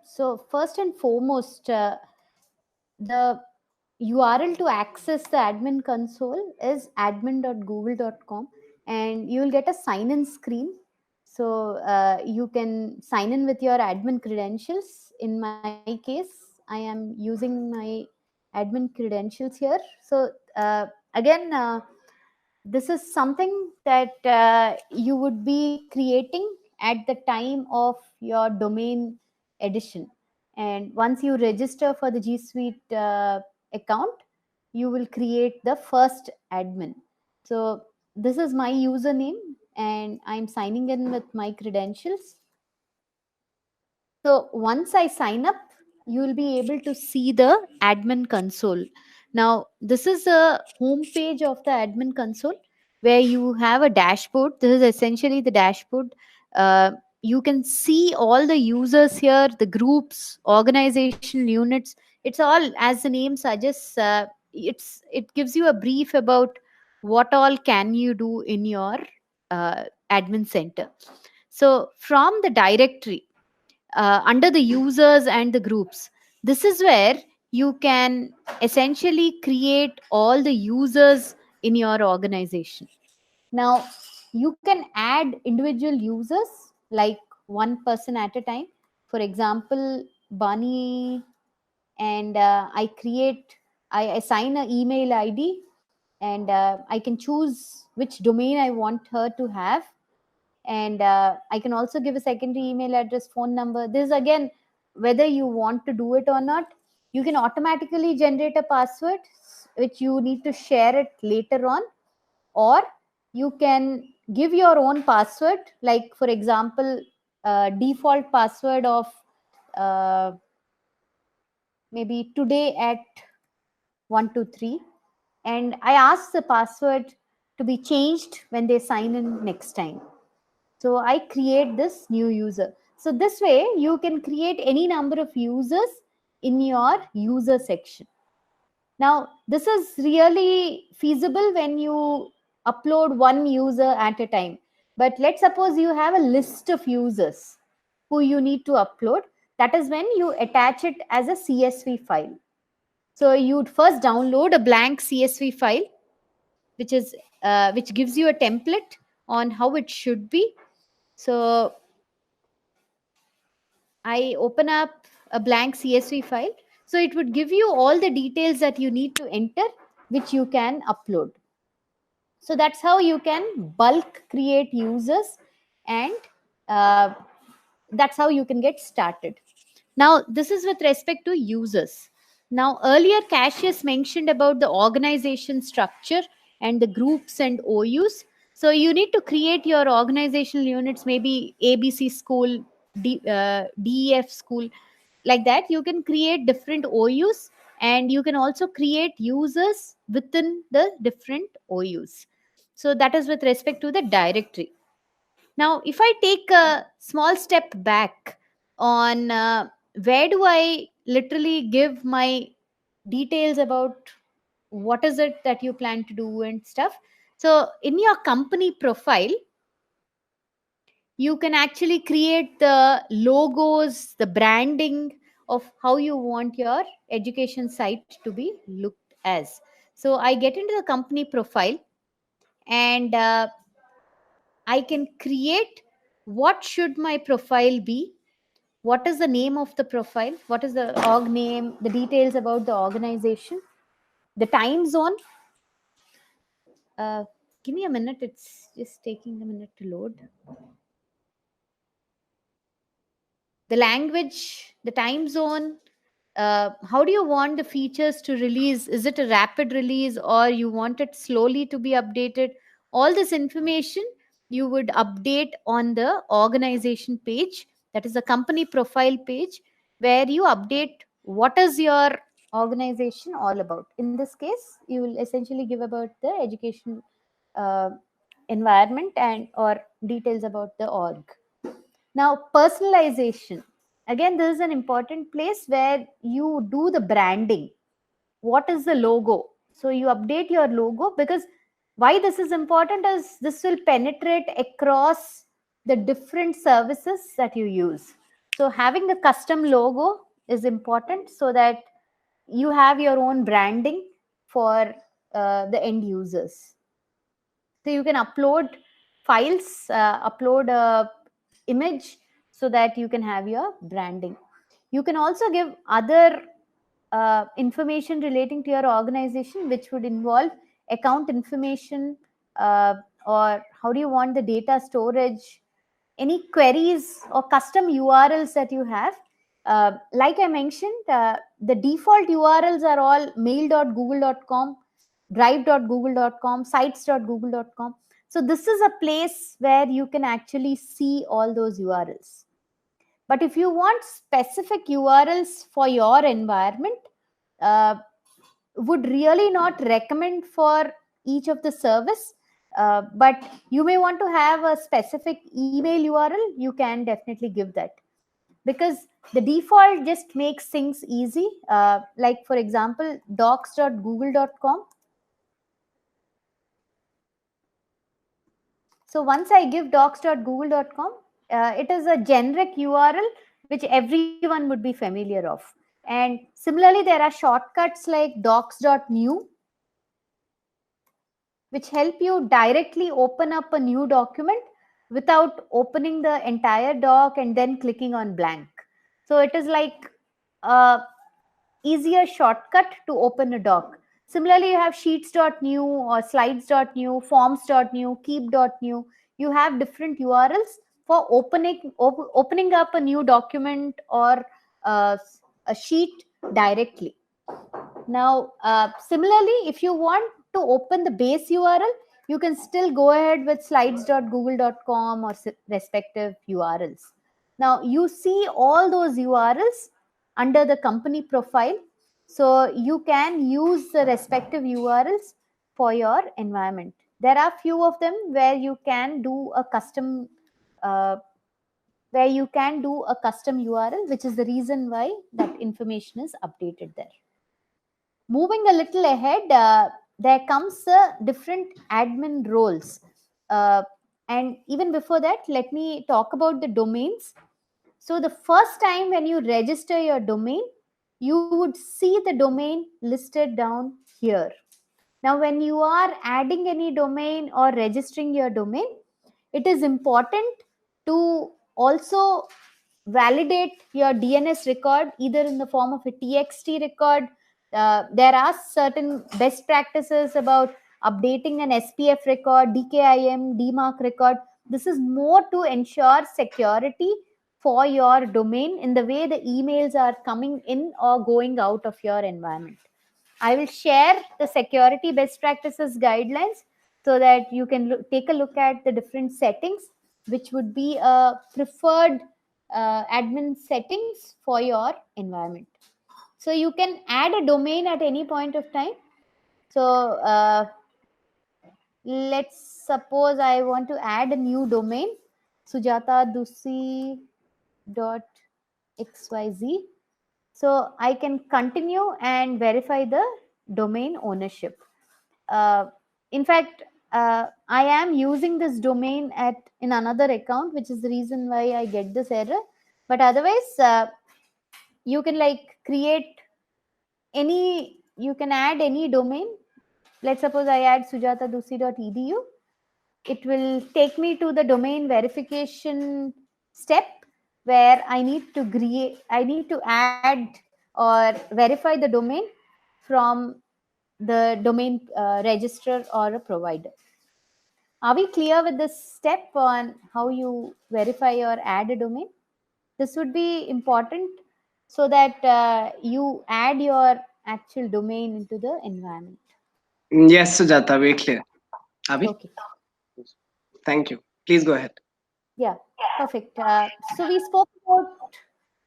So first and foremost, the URL to access the admin console is admin.google.com, and you will get a sign in screen. So you can sign in with your admin credentials. In my case, I am using my admin credentials here. So again, this is something that you would be creating at the time of your domain edition. And once you register for the G Suite account, you will create the first admin. So this is my username, and I'm signing in with my credentials. So once I sign up, you will be able to see the admin console. Now, this is the home page of the admin console where you have a dashboard. This is essentially the dashboard. Uh, you can see all the users here, the groups, organization units. It's all, as the name suggests, it gives you a brief about what all can you do in your admin center. So from the directory, under the users and the groups, this is where you can essentially create all the users in your organization. Now, you can add individual users, like one person at a time. For example, Bunny, and I assign an email ID, and I can choose which domain I want her to have. And I can also give a secondary email address, phone number. This, again, whether you want to do it or not. You can automatically generate a password which you need to share it later on, or you can give your own password, like for example, default password of uh, maybe today at 123, and I ask the password to be changed when they sign in next time. So I create this new user. So this way you can create any number of users in your user section. Now, this is really feasible when you upload one user at a time. But let's suppose you have a list of users who you need to upload. That is when you attach it as a CSV file. So you'd first download a blank CSV file, which gives you a template on how it should be. So I open up a blank CSV file. So it would give you all the details that you need to enter, which you can upload. So that's how you can bulk create users, and uh, that's how you can get started. Now, this is with respect to users. Now, earlier Cassius mentioned about the organization structure and the groups and OUs. So you need to create your organizational units, maybe ABC school, DEF school, like that. You can create different OUs, and you can also create users within the different OUs. So that is with respect to the directory. Now, if I take a small step back on where do I literally give my details about what is it that you plan to do and stuff. So in your company profile, you can actually create the logos, the branding of how you want your education site to be looked as. So I get into the company profile, and I can create what should my profile be, what is the name of the profile, what is the org name, the details about the organization, the time zone. Uh, Give me a minute, it's just taking a minute to load. The language, the time zone, how do you want the features to release? Is it a rapid release, or you want it slowly to be updated? All this information you would update on the organization page, that is the company profile page, where you update what is your organization all about. In this case, you will essentially give about the education uh, environment and or details about the org. Now, personalization. Again, this is an important place where you do the branding. What is the logo? So you update your logo, because why this is important is this will penetrate across the different services that you use. So having a custom logo is important so that you have your own branding for the end users. So you can upload files, upload a image so that you can have your branding. You can also give other information relating to your organization, which would involve account information, or how do you want the data storage, any queries or custom URLs that you have. Like I mentioned, the default URLs are all mail.google.com, drive.google.com, sites.google.com. So this is a place where you can actually see all those URLs. But if you want specific URLs for your environment, uh, would really not recommend for each of the service. But you may want to have a specific email URL, you can definitely give that, because the default just makes things easy. Like for example, docs.google.com. So once I give docs.google.com, it is a generic URL which everyone would be familiar of. And similarly, there are shortcuts like docs.new, which help you directly open up a new document without opening the entire doc and then clicking on blank. So it is like a easier shortcut to open a doc. Similarly, you have sheets.new or slides.new, forms.new, keep.new. You have different URLs for opening up a new document or a sheet directly. Now, similarly, if you want to open the base URL, you can still go ahead with slides.google.com or respective URLs. Now, you see all those URLs under the company profile. So you can use the respective URLs for your environment. There are few of them where you can do a custom URL, which is the reason why that information is updated there. Moving a little ahead, there comes different admin roles. And even before that, let me talk about the domains. So the first time when you register your domain, you would see the domain listed down here. Now, when you are adding any domain or registering your domain, it is important to also validate your DNS record either in the form of a TXT record. There are certain best practices about updating an SPF record, DKIM, DMARC record. This is more to ensure security for your domain in the way the emails are coming in or going out of your environment. I will share the security best practices guidelines so that you can take a look at the different settings, which would be a preferred admin settings for your environment. So you can add a domain at any point of time. So let's suppose I want to add a new domain, sujatadusi.xyz. So I can continue and verify the domain ownership. In fact, I am using this domain in another account, which is the reason why I get this error. But otherwise, you can you can add any domain. Let's suppose I add sujatadusi.edu. It will take me to the domain verification step where I need to add or verify the domain from the domain registrar or a provider. Are we clear with this step on how you verify or add a domain? This would be important so that you add your actual domain into the environment. Yes, Sujata, very clear. Abhi? Okay. Thank you. Please go ahead. Yeah, perfect. So we spoke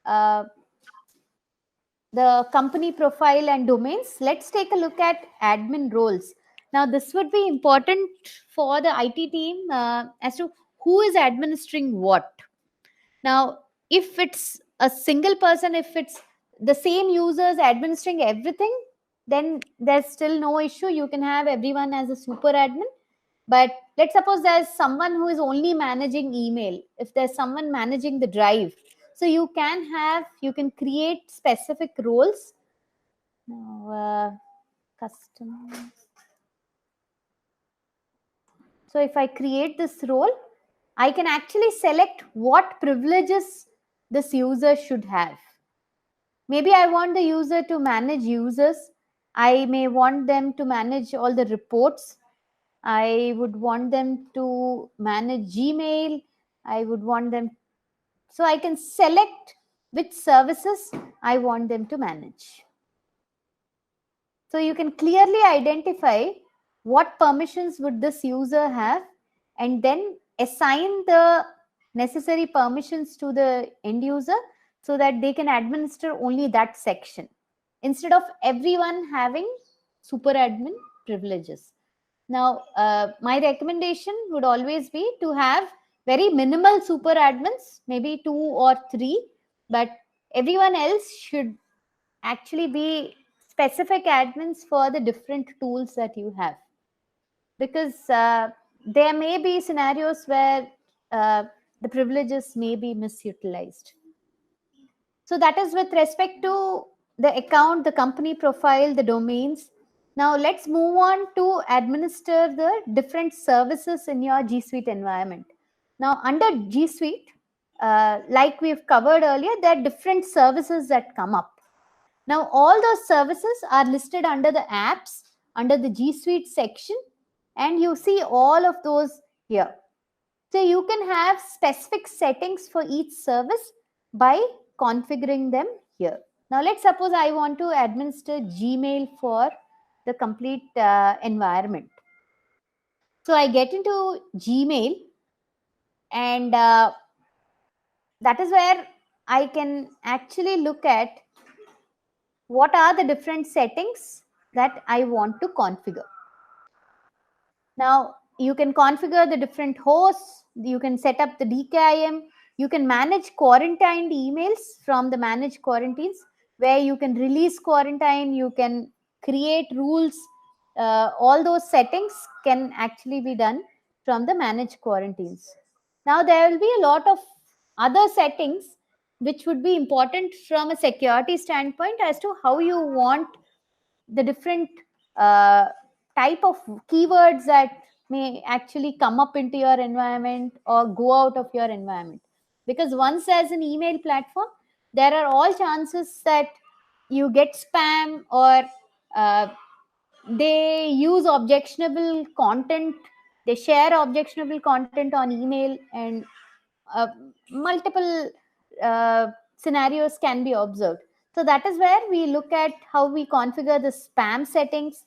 about the company profile and domains. Let's take a look at admin roles. Now, this would be important for the IT team as to who is administering what. Now, if it's a single person, if it's the same users administering everything, then there's still no issue. You can have everyone as a super admin. But let's suppose there's someone who is only managing email. If there's someone managing the drive, So you can create specific roles. Now, custom. So if I create this role, I can actually select what privileges this user should have. Maybe I want the user to manage users. I may want them to manage all the reports. I would want them to manage Gmail. I would want them, so I can select which services I want them to manage. So you can clearly identify what permissions would this user have and then assign the necessary permissions to the end user so that they can administer only that section instead of everyone having super admin privileges. Now, my recommendation would always be to have very minimal super admins, maybe 2 or 3, but everyone else should actually be specific admins for the different tools that you have, because there may be scenarios where the privileges may be misutilized. So that is with respect to the account, the company profile, the domains. Now let's move on to administer the different services in your G Suite environment. Now under G Suite, like we've covered earlier, there are different services that come up. Now all those services are listed under the apps, under the G Suite section, and you see all of those here. So you can have specific settings for each service by configuring them here. Now let's suppose I want to administer Gmail for the complete environment. So I get into Gmail, and that is where I can actually look at what are the different settings that I want to configure. Now you can configure the different hosts, you can set up the DKIM, you can manage quarantined emails from the manage quarantines, where you can release quarantine, you can create rules. All those settings can actually be done from the manage quarantines. Now there will be a lot of other settings which would be important from a security standpoint as to how you want the different uh, type of keywords that may actually come up into your environment or go out of your environment. Because once as an email platform, there are all chances that you get spam, or uh, they use objectionable content, they share objectionable content on email, and uh, multiple scenarios can be observed. So that is where we look at how we configure the spam settings,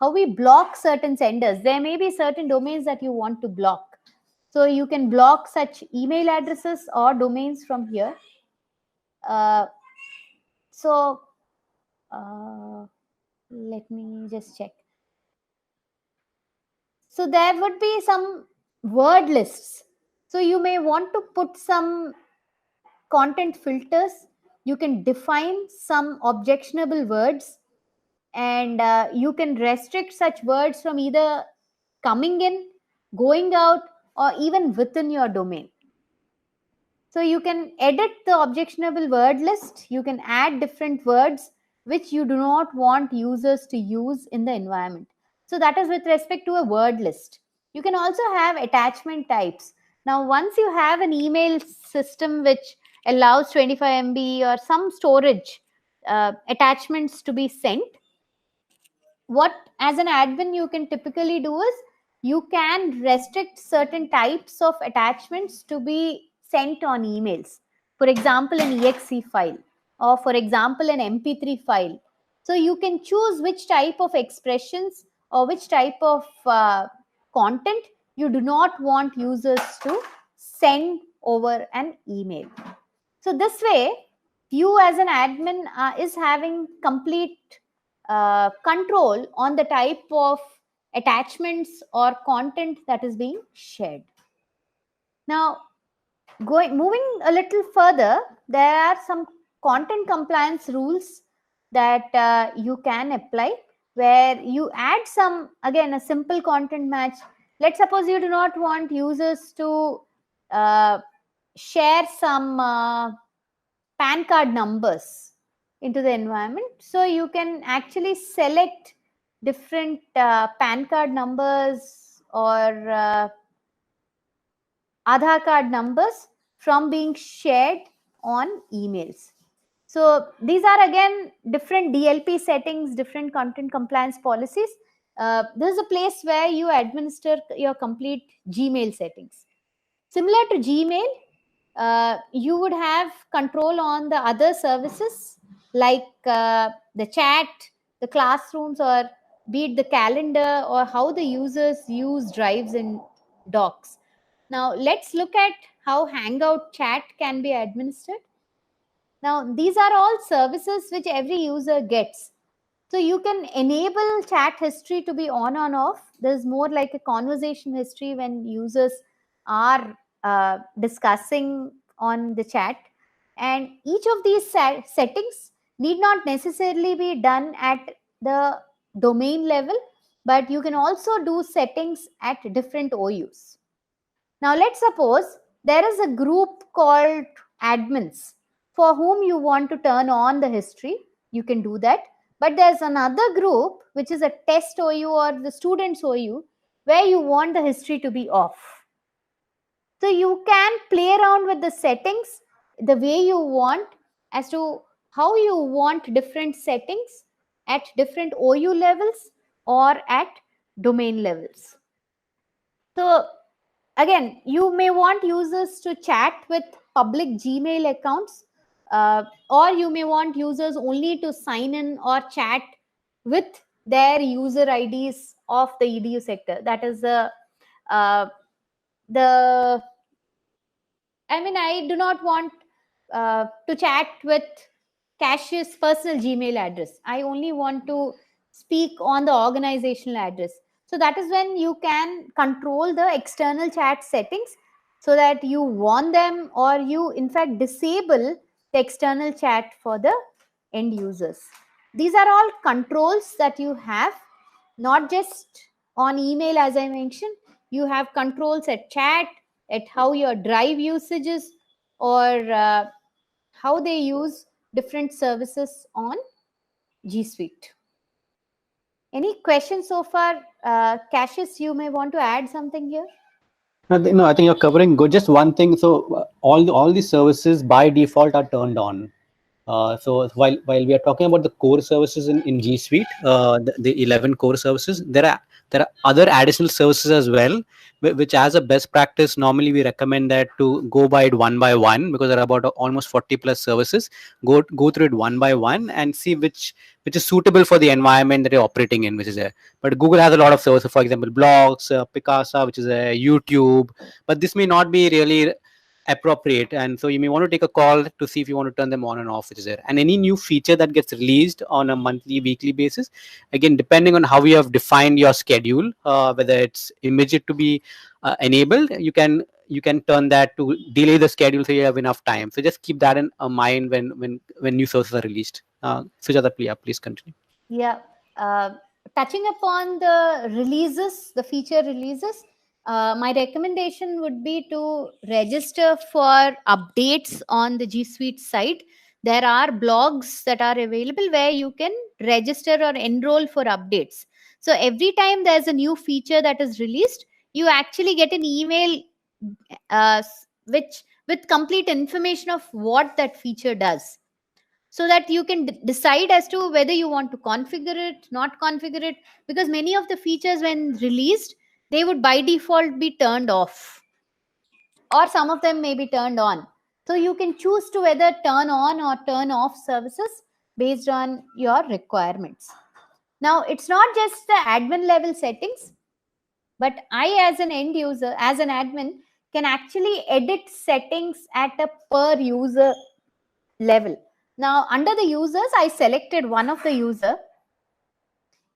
how we block certain senders. There may be certain domains that you want to block. So you can block such email addresses or domains from here. Uh, so let me just check. So there would be some word lists. So you may want to put some content filters. You can define some objectionable words, and you can restrict such words from either coming in, going out, or even within your domain. So you can edit the objectionable word list. You can add different words which you do not want users to use in the environment. So that is with respect to a word list. You can also have attachment types. Now, once you have an email system which allows 25 MB or some storage attachments to be sent, what as an admin you can typically do is you can restrict certain types of attachments to be sent on emails. For example, an exe file, or for example, an mp3 file. So you can choose which type of expressions or which type of content you do not want users to send over an email. So this way, you as an admin is having complete control on the type of attachments or content that is being shared. Now, moving a little further, there are some content compliance rules that you can apply, where you add some, again, a simple content match. Let's suppose you do not want users to share some PAN card numbers into the environment. So you can actually select different PAN card numbers or Aadhaar card numbers from being shared on emails. So these are again different DLP settings, different content compliance policies. This is a place where you administer your complete Gmail settings. Similar to Gmail, you would have control on the other services like the chat, the classrooms, or be it the calendar, or how the users use drives and docs. Now let's look at how Hangout chat can be administered. Now these are all services which every user gets. So you can enable chat history to be on and off. There's more like a conversation history when users are discussing on the chat. And each of these settings need not necessarily be done at the domain level, but you can also do settings at different OUs. Now let's suppose there is a group called admins for whom you want to turn on the history. You can do that. But there's another group which is a test OU or the students OU where you want the history to be off. So you can play around with the settings the way you want as to how you want different settings at different OU levels or at domain levels. So again, you may want users to chat with public Gmail accounts, or you may want users only to sign in or chat with their user IDs of the EDU sector. That is I do not want to chat with Cash's personal Gmail address. I only want to speak on the organizational address. So that is when you can control the external chat settings so that you want them, or you in fact disable the external chat for the end users. These are all controls that you have, not just on email. As I mentioned, you have controls at chat, at how your drive usage is, or how they use different services on G Suite. Any questions so far? Cassius, you may want to add something here. No, I think you're covering good. Just one thing. So all the services by default are turned on. So while we are talking about the core services in G Suite, the 11 core services, there are other additional services as well, which as a best practice normally we recommend that to go by it one by one, because there are about almost 40 plus services. Go through it one by one and see which is suitable for the environment that you're operating in, which is there. But Google has a lot of services, for example, Blogs, Picasa, which is a YouTube, but this may not be really appropriate, and so you may want to take a call to see if you want to turn them on and off, which is there. And any new feature that gets released on a monthly, weekly basis, again depending on how you have defined your schedule, whether it's immediate to be enabled, you can turn that to delay the schedule so you have enough time. So just keep that in mind when new services are released. Sujata, please continue. Yeah, touching upon the releases, the feature releases, my recommendation would be to register for updates on the G Suite site. There are blogs that are available where you can register or enroll for updates. So every time there's a new feature that is released, you actually get an email which with complete information of what that feature does, so that you can decide as to whether you want to configure it, not configure it, because many of the features when released, they would by default be turned off, or some of them may be turned on. So you can choose to whether turn on or turn off services based on your requirements. Now it's not just the admin level settings, but I as an end user, as an admin, can actually edit settings at a per user level. Now under the users, I selected one of the user,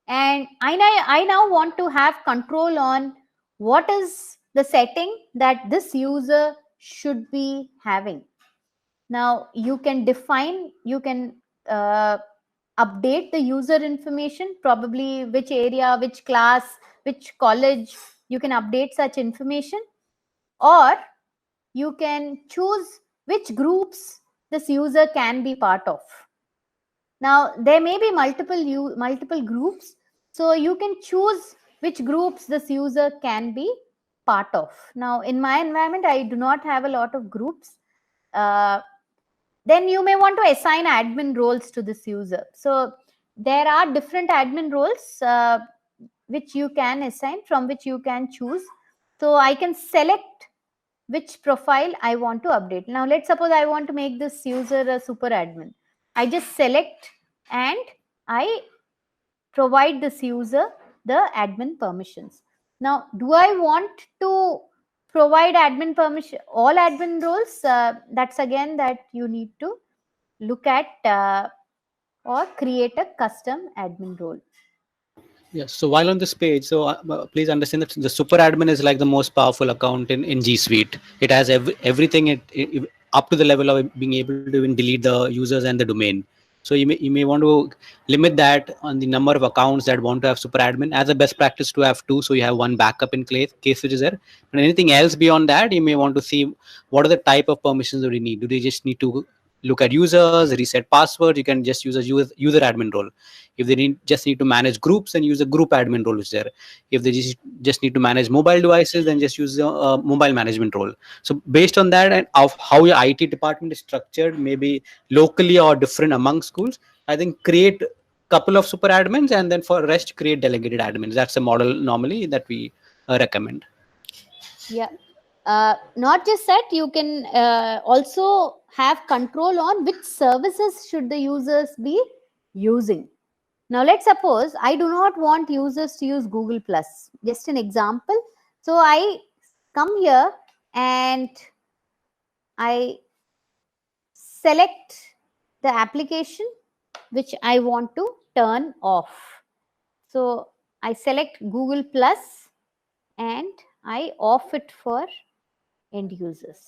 and I now want to have control on what is the setting that this user should be having. Now you can define, you can update the user information, probably which area, which class, which college, you can update such information, or you can choose which groups this user can be part of. Now, there may be multiple groups, so you can choose which groups this user can be part of. Now, in my environment, I do not have a lot of groups. Then you may want to assign admin roles to this user. So there are different admin roles which you can assign, from which you can choose. So I can select which profile I want to update. Now let's suppose I want to make this user a super admin. I just select and I provide this user the admin permissions. Now, do I want to provide admin permission, all admin roles? That's again that you need to look at or create a custom admin role. Yes. So while on this page, so please understand that the super admin is like the most powerful account in G Suite. It has everything up to the level of being able to even delete the users and the domain. So you may want to limit that on the number of accounts that want to have super admin. As a best practice to have 2, so you have one backup in case which is there. But anything else beyond that, you may want to see what are the type of permissions that we need. Do they just need to look at users, reset passwords? You can just use a user admin role. If they just need to manage groups, then use a group admin role which is there. If they just need to manage mobile devices, then just use the mobile management role. So based on that and of how your IT department is structured, maybe locally or different among schools, I think create couple of super admins and then for rest create delegated admins. That's the model normally that we recommend. Yeah. Not just that, you can also have control on which services should the users be using. Now, let's suppose I do not want users to use Google Plus. Just an example. So I come here and I select the application which I want to turn off. So I select Google Plus and I off it for end users.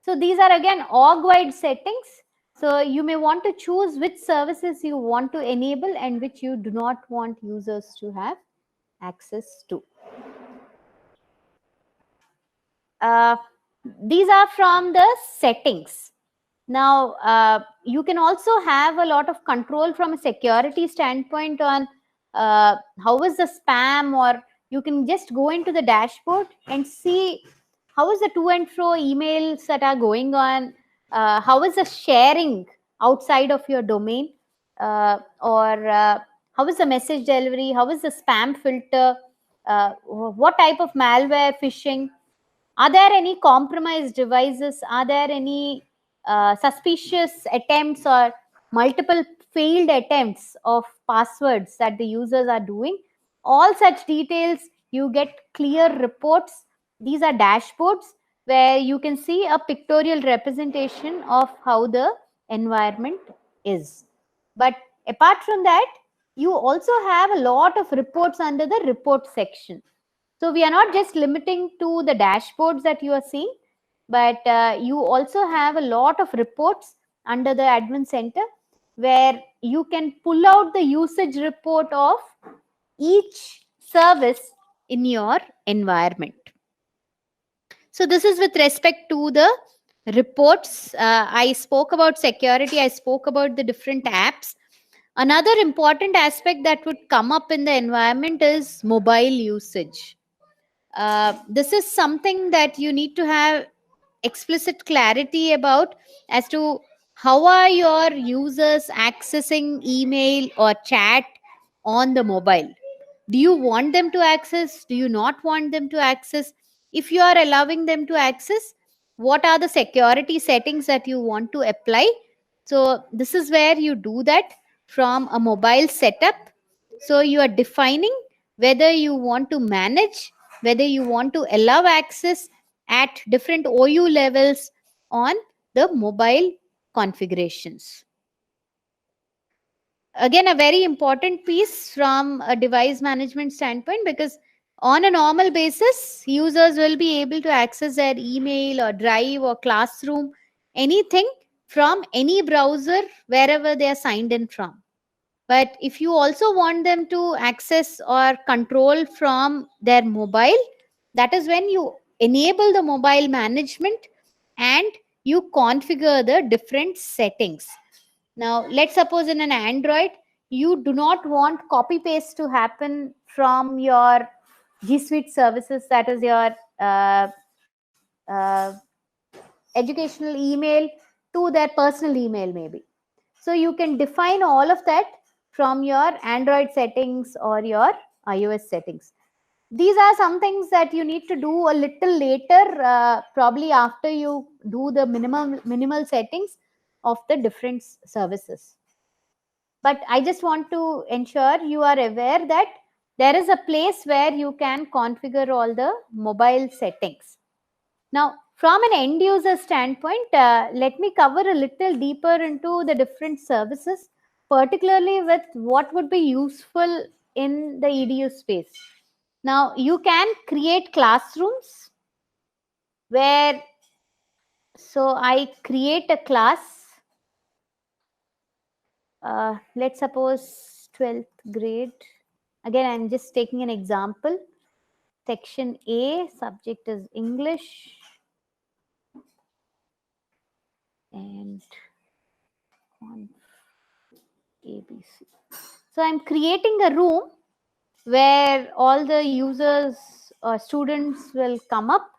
So these are again org-wide settings. So you may want to choose which services you want to enable and which you do not want users to have access to. These are from the settings. Now, you can also have a lot of control from a security standpoint on how is the spam, or you can just go into the dashboard and see how is the to and fro emails that are going on, how is the sharing outside of your domain, or how is the message delivery, how is the spam filter, what type of malware phishing, are there any compromised devices, are there any suspicious attempts or multiple failed attempts of passwords that the users are doing. All such details, you get clear reports. These are dashboards where you can see a pictorial representation of how the environment is. But apart from that, you also have a lot of reports under the report section. So we are not just limiting to the dashboards that you are seeing, but you also have a lot of reports under the admin center where you can pull out the usage report of each service in your environment. So this is with respect to the reports. I spoke about security. I spoke about the different apps. Another important aspect that would come up in the environment is mobile usage. This is something that you need to have explicit clarity about as to how are your users accessing email or chat on the mobile. Do you want them to access? Do you not want them to access? If you are allowing them to access, what are the security settings that you want to apply? So this is where you do that from a mobile setup. So you are defining whether you want to manage, whether you want to allow access at different OU levels on the mobile configurations. Again, a very important piece from a device management standpoint, because on a normal basis, users will be able to access their email or drive or classroom, anything from any browser wherever they are signed in from. But if you also want them to access or control from their mobile, that is when you enable the mobile management and you configure the different settings. Now, let's suppose in an Android, you do not want copy paste to happen from your G Suite services, that is your uh, educational email to their personal email, maybe. So you can define all of that from your Android settings or your iOS settings. These are some things that you need to do a little later, probably after you do the minimal settings of the different services. But I just want to ensure you are aware that there is a place where you can configure all the mobile settings. Now, from an end user standpoint, let me cover a little deeper into the different services, particularly with what would be useful in the EDU space. Now, you can create classrooms where, so I create a class, let's suppose 12th grade. Again, I'm just taking an example. Section A, subject is English. And ABC. So I'm creating a room where all the users or students will come up.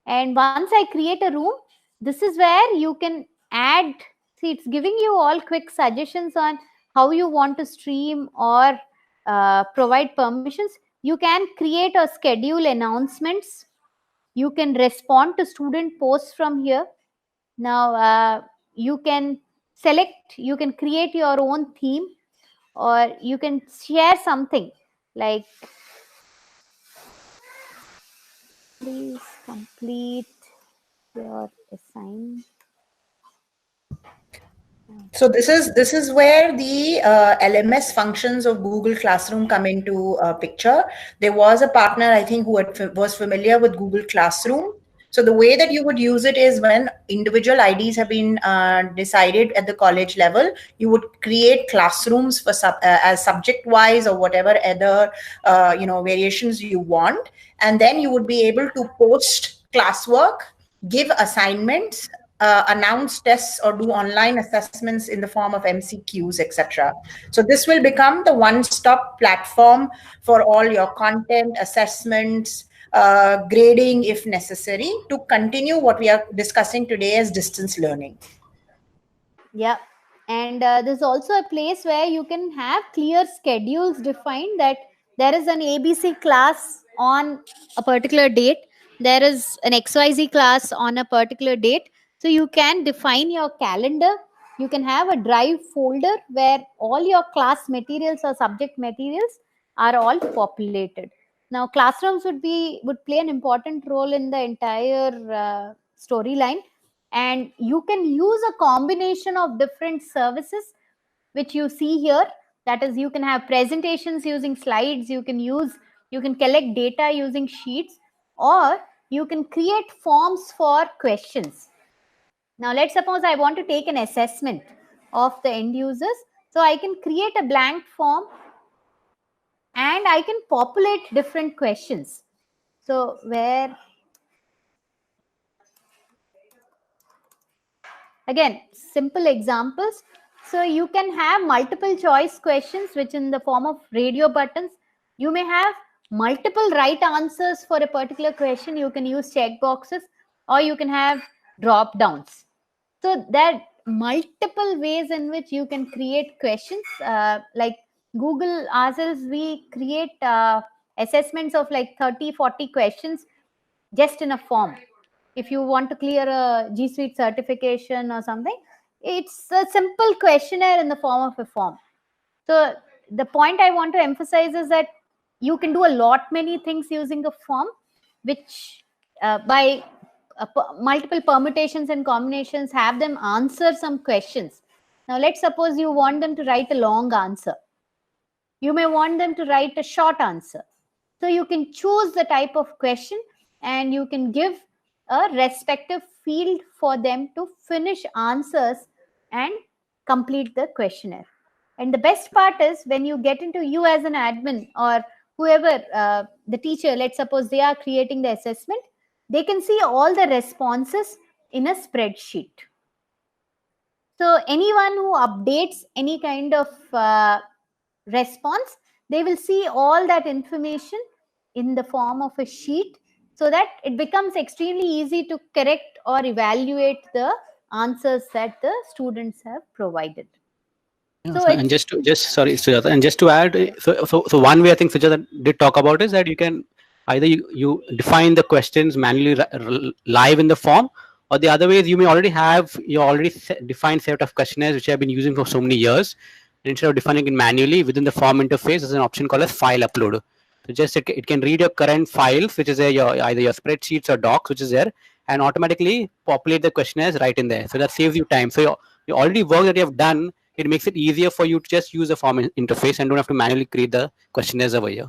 And once I create a room, this is where you can add, see, it's giving you all quick suggestions on how you want to stream or provide permissions. You can create or schedule announcements. You can respond to student posts from here. Now, you can select, you can create your own theme, or you can share something like, please complete your assignment. So this is where the LMS functions of Google Classroom come into picture. There was a partner, I think, who was familiar with Google Classroom. So the way that you would use it is when individual IDs have been decided at the college level, you would create classrooms for as subject-wise or whatever other variations you want, and then you would be able to post classwork, give assignments, announce tests, or do online assessments in the form of MCQs, etc. So this will become the one-stop platform for all your content, assessments, grading if necessary, to continue what we are discussing today as distance learning. Yeah. And there's also a place where you can have clear schedules defined, that there is an ABC class on a particular date, there is an XYZ class on a particular date. So you can define your calendar. You can have a drive folder where all your class materials or subject materials are all populated. Now, classrooms would play an important role in the entire storyline, and you can use a combination of different services which you see here. That is, you can have presentations using slides, you can collect data using sheets, or you can create forms for questions. Now, let's suppose I want to take an assessment of the end users. So I can create a blank form and I can populate different questions. So where, again, simple examples. So you can have multiple choice questions, which in the form of radio buttons. You may have multiple right answers for a particular question. You can use check boxes, or you can have drop downs. So there are multiple ways in which you can create questions. Like Google ourselves, we create assessments of like 30-40 questions just in a form. If you want to clear a G Suite certification or something, it's a simple questionnaire in the form of a form. So the point I want to emphasize is that you can do a lot many things using a form, which by multiple permutations and combinations have them answer some questions. Now, let's suppose you want them to write a long answer. You may want them to write a short answer. So you can choose the type of question and you can give a respective field for them to finish answers and complete the questionnaire. And the best part is when you get into, you as an admin or whoever, the teacher, let's suppose they are creating the assessment, they can see all the responses in a spreadsheet. So anyone who updates any kind of response, they will see all that information in the form of a sheet, so that it becomes extremely easy to correct or evaluate the answers that the students have provided. Yeah, So so, and sorry, Sujata, and just to add, so one way I think Sujata did talk about is that you can either you define the questions manually live in the form, or the other way is you may already have your already defined set of questionnaires which you have been using for so many years. Instead of defining it manually within the form interface, there's an option called as file upload. So just it can read your current files, which is either your spreadsheets or docs, which is there, and automatically populate the questionnaires right in there. So that saves you time. So your already work that you have done, it makes it easier for you to just use the form interface and don't have to manually create the questionnaires over here.